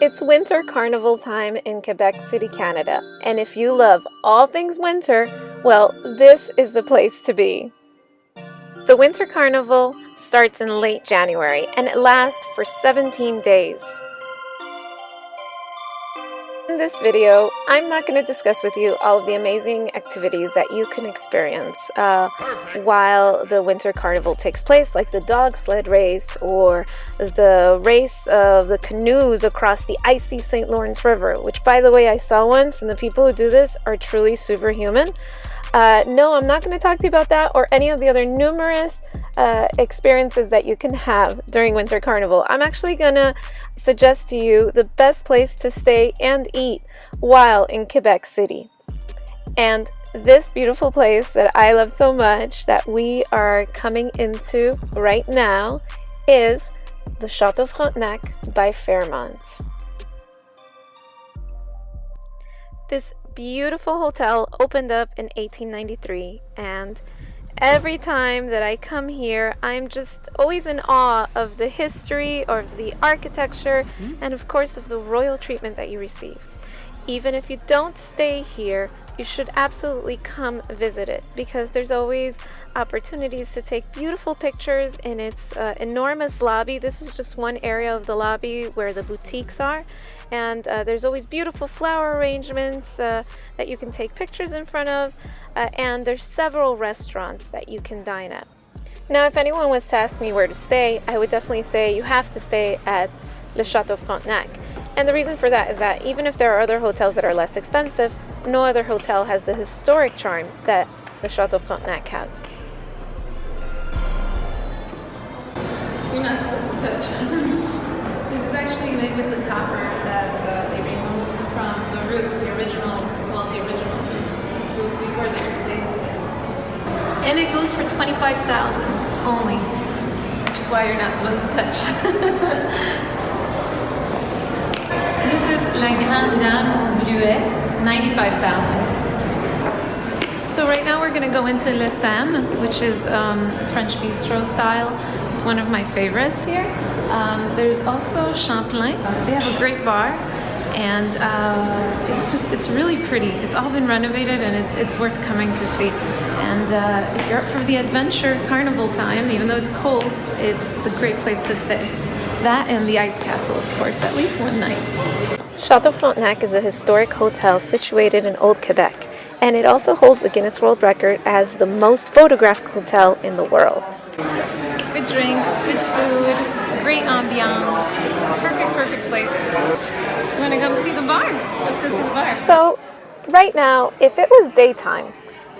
It's winter carnival time in Quebec City, Canada, and if you love all things winter, well, this is the place to be. The winter carnival starts in late January and it lasts for 17 days. In this video, I'm not going to discuss with you all of the amazing activities that you can experience while the winter carnival takes place, like the dog sled race or the race of the canoes across the icy St. Lawrence River, which, by the way, I saw once, and the people who do this are truly superhuman. No, I'm not going to talk to you about that or any of the other numerous experiences that you can have during winter carnival. I'm actually going to suggest to you the best place to stay and eat while in Quebec City. And this beautiful place that I love so much that we are coming into right now is the Chateau Frontenac by Fairmont. This beautiful hotel opened up in 1893, and every time that I come here, I'm just always in awe of the history, of the architecture, and of course of the royal treatment that you receive. Even if you don't stay here, you should absolutely come visit it, because there's always opportunities to take beautiful pictures in its enormous lobby. This is just one area of the lobby where the boutiques are, and there's always beautiful flower arrangements that you can take pictures in front of, and there's several restaurants that you can dine at. Now, if anyone was to ask me where to stay, I would definitely say you have to stay at Le Chateau Frontenac. And the reason for that is that even if there are other hotels that are less expensive, no other hotel has the historic charm that the Chateau Frontenac has. You're not supposed to touch. This is actually made with the copper that they removed from the roof, the original roof before they replaced it. And it goes for $25,000 only, which is why you're not supposed to touch. This is La Grande Dame au Bleuet, $95,000. So right now we're going to go into Le Sam, which is French bistro style. It's one of my favorites here. There's also Champlain. They have a great bar, and it's really pretty. It's all been renovated, and it's worth coming to see. And if you're up for the adventure carnival time, even though it's cold, it's the great place to stay. That and the Ice Castle, of course, at least one night. Chateau Frontenac is a historic hotel situated in Old Quebec, and it also holds a Guinness World Record as the most photographed hotel in the world. Good drinks, good food, great ambiance. It's a perfect place. You want to come see the bar? Let's go see the bar. So, right now, if it was daytime,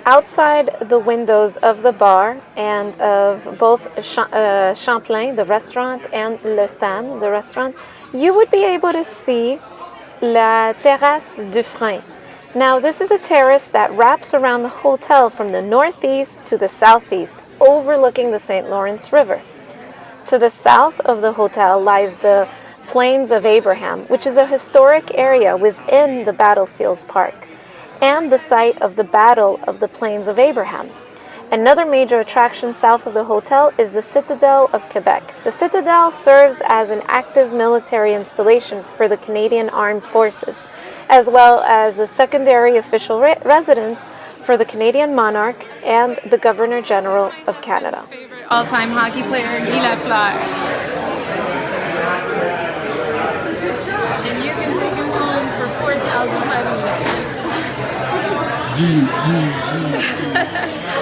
outside the windows of the bar and of both Champlain, the restaurant, and Le Sam, the restaurant, you would be able to see La Terrasse du Frein. Now, this is a terrace that wraps around the hotel from the northeast to the southeast, overlooking the St. Lawrence River. To the south of the hotel lies the Plains of Abraham, which is a historic area within the Battlefields Park, and the site of the Battle of the Plains of Abraham. Another major attraction south of the hotel is the Citadel of Quebec. The Citadel serves as an active military installation for the Canadian Armed Forces, as well as a secondary official residence for the Canadian monarch and the Governor General of Canada. All-time hockey player, Guy Lafleur. And you can take him home for $4,500.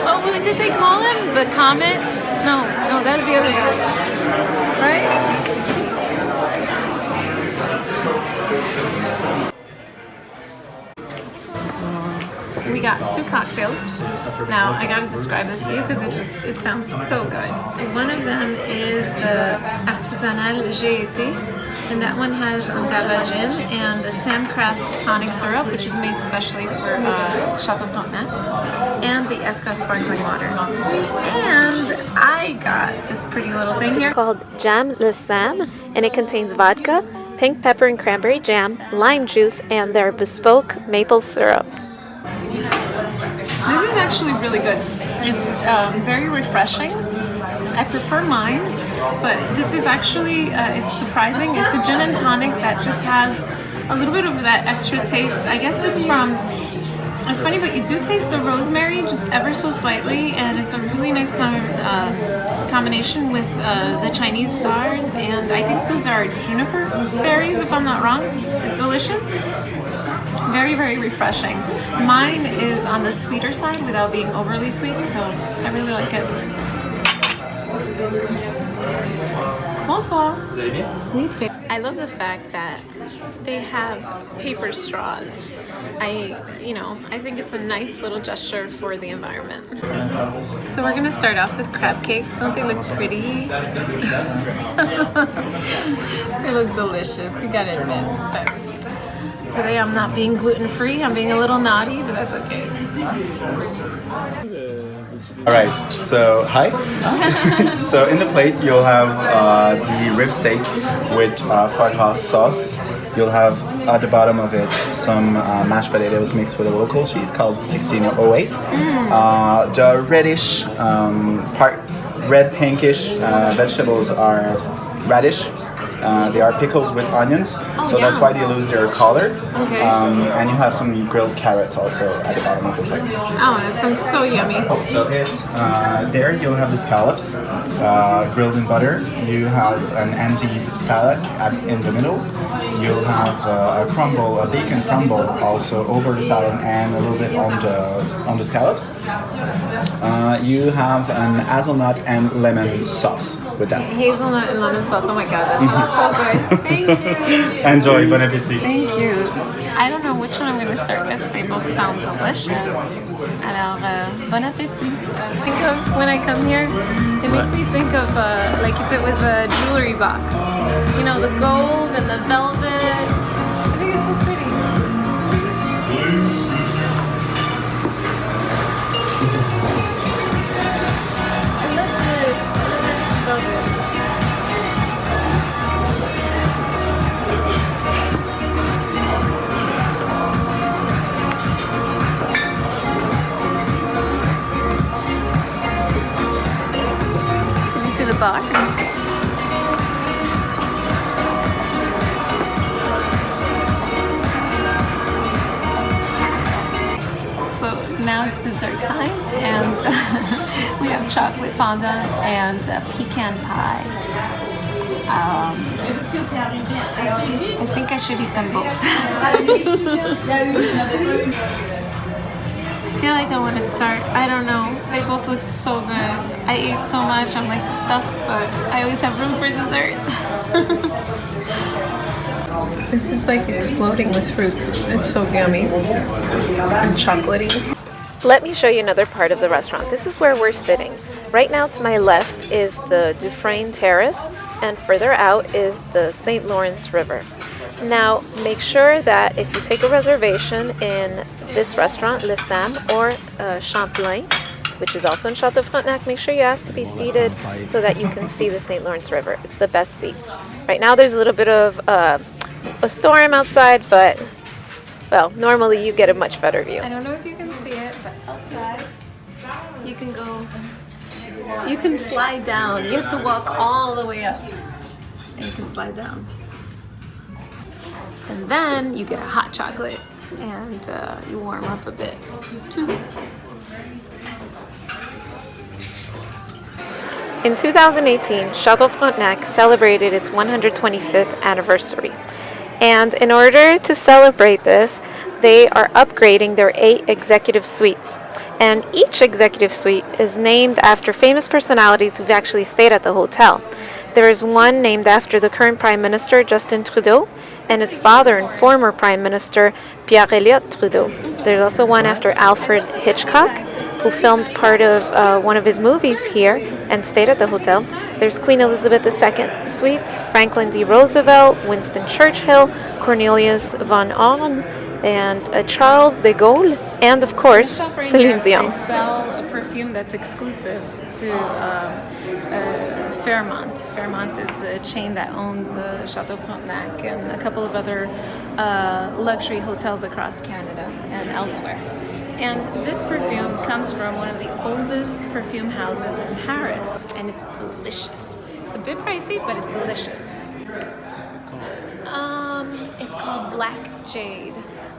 Oh, what did they call him? The Comet? No, that was the other guy. Right? We got 2 cocktails. Now, I gotta describe this to you because it sounds so good. One of them is the Artisanal GT, and that one has Angava gin and the Samcraft tonic syrup, which is made specially for Chateau Frontenac, and the Esca sparkling water. And I got this pretty little thing here. It's called Jam Le Sam, and it contains vodka, pink pepper and cranberry jam, lime juice, and their bespoke maple syrup. This is actually really good. It's very refreshing. I prefer mine but this is actually, it's surprising. It's a gin and tonic that just has a little bit of that extra taste. I guess it's from, it's funny, but you do taste the rosemary just ever so slightly, and it's a really nice combination with the Chinese stars, and I think those are juniper berries, if I'm not wrong. It's delicious. Very, very refreshing. Mine is on the sweeter side without being overly sweet, so I really like it. Bonsoir. I love the fact that they have paper straws. I think it's a nice little gesture for the environment. So we're gonna start off with crab cakes. Don't they look pretty? They look delicious, you gotta admit. But today I'm not being gluten-free, I'm being a little naughty, but that's okay. Alright, so hi. So in the plate you'll have the rib steak with fried horse sauce. You'll have at the bottom of it some mashed potatoes mixed with a local cheese called 1608. The reddish, part red pinkish vegetables are radish. They are pickled with onions, so that's why they lose their color. Okay. And you have some grilled carrots also at the bottom of the plate. Oh, that sounds so yummy. So there you'll have the scallops grilled in butter. You have an endive salad in the middle. You'll have a bacon crumble also over the salad and a little bit on the scallops. You have an hazelnut and lemon sauce with that. Hazelnut and lemon sauce. Oh my god, that sounds so good. Thank you. Enjoy, bon appétit. Thank you. I don't know which one I'm going to start with. They both sound delicious. Alors, bon appétit. When I come here, it makes me think of like if it was a jewelry box. You know, the gold and the velvet. I think it's so pretty. I love this. Velvet. The bar. So now it's dessert time, and we have chocolate fondant and pecan pie. I think I should eat them both. I feel like I want to start, I don't know, they both look so good. I ate so much, I'm like stuffed, but I always have room for dessert. This is like exploding with fruits. It's so yummy and chocolatey. Let me show you another part of the restaurant. This is where we're sitting. Right now to my left is the Dufresne Terrace, and further out is the St. Lawrence River. Now, make sure that if you take a reservation in this restaurant, Le Sam, or Champlain, which is also in Chateau Frontenac, make sure you ask to be seated so that you can see the St. Lawrence River. It's the best seats. Right now there's a little bit of a storm outside, but, well, normally you get a much better view. I don't know if you can see it, but outside you can slide down. You have to walk all the way up, and you can slide down. And then you get a hot chocolate and you warm up a bit. In 2018, Chateau Frontenac celebrated its 125th anniversary. And in order to celebrate this, they are upgrading their 8 executive suites. And each executive suite is named after famous personalities who've actually stayed at the hotel. There is one named after the current Prime Minister, Justin Trudeau, and his father and former Prime Minister, Pierre Elliott Trudeau. There's also one after Alfred Hitchcock, who filmed part of one of his movies here and stayed at the hotel. There's Queen Elizabeth II suite, Franklin D. Roosevelt, Winston Churchill, Cornelius von Orne, and Charles de Gaulle, and of course, Celine Dion. They sell a perfume that's exclusive to Fairmont. Fairmont is the chain that owns Chateau Frontenac and a couple of other luxury hotels across Canada and elsewhere. And this perfume comes from one of the oldest perfume houses in Paris, and it's delicious. It's a bit pricey, but it's delicious. It's called Black Jade.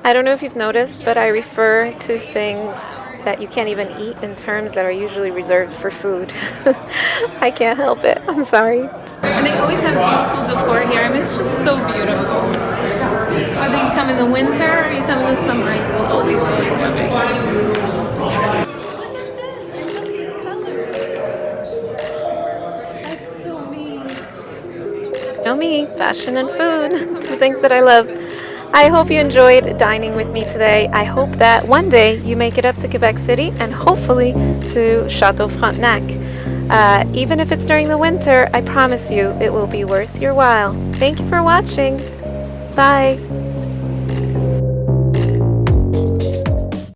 I don't know if you've noticed, but I refer to things that you can't even eat in terms that are usually reserved for food. I can't help it. I'm sorry. And they always have beautiful decor here. I mean, it's just so beautiful. Whether you come in the winter or you come in the summer, you will always love it. Look at this. I love these colors. That's so me. You know me, fashion and food, two things that I love. I hope you enjoyed dining with me today. I hope that one day you make it up to Quebec City and hopefully to Chateau Frontenac. Even if it's during the winter, I promise you it will be worth your while. Thank you for watching. Bye.